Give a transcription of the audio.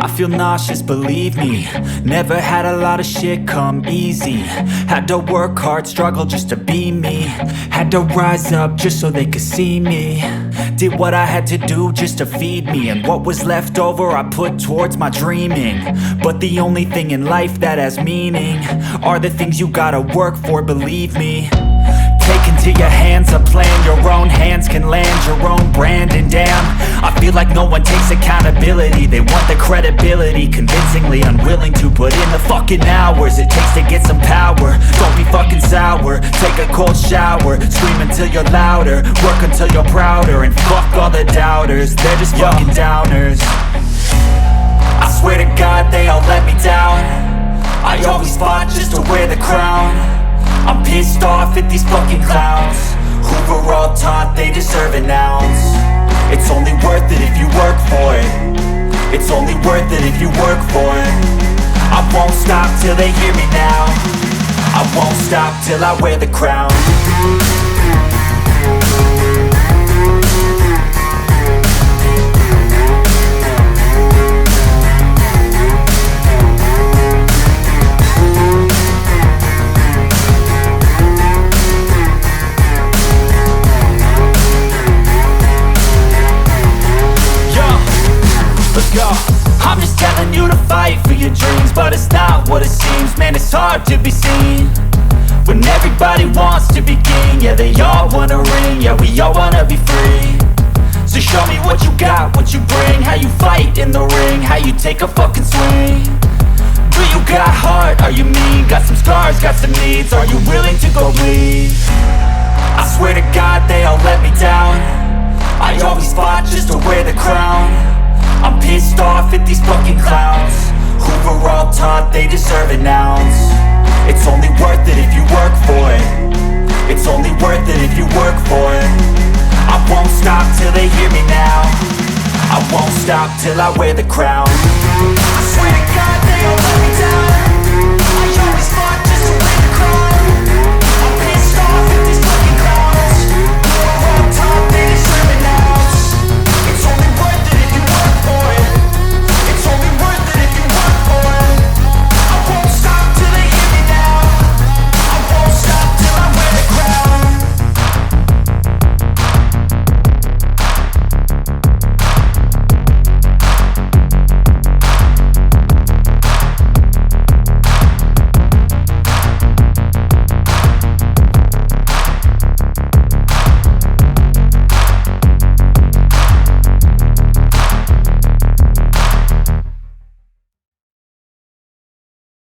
I feel nauseous, believe me. Never had a lot of shit come easy. Had to work hard, struggle just to be me. Had to rise up just so they could see me. Did what I had to do just to feed me. And what was left over I put towards my dreaming. But the only thing in life that has meaning are the things you gotta work for, believe me. Take into your hands a plan, your own hands can land your own brand. And damn, I feel like no one takes accountability. They want the credibility, convincingly unwilling to put in the fucking hours it takes to get some power. Don't be fucking sour, take a cold shower. Scream until you're louder, work until you're prouder. And fuck all the doubters, they're just fucking downers. I swear to God they all let me down. I always fought just to wear the crown. I'm pissed off at these fucking clowns who were all taught they deserve an ounce. It's only worth it if you work for it. It's only worth it if you work for it. I won't stop till they hear me now. I won't stop till I wear the crown. I'm just telling you to fight for your dreams, but it's not what it seems. Man, it's hard to be seen when everybody wants to be king. Yeah, they all wanna ring, yeah, we all wanna be free. So show me what you got, what you bring, how you fight in the ring, how you take a fucking swing. Do you got heart, are you mean? Got some scars, got some needs, are you willing to go bleed? I swear to God they all let me down. I always fought just to wear the crown. I'm pissed off at these fucking clowns who were all taught they deserve an ounce. It's only worth it if you work for it. It's only worth it if you work for it. I won't stop till they hear me now. I won't stop till I wear the crown. I swear to God they all let me down.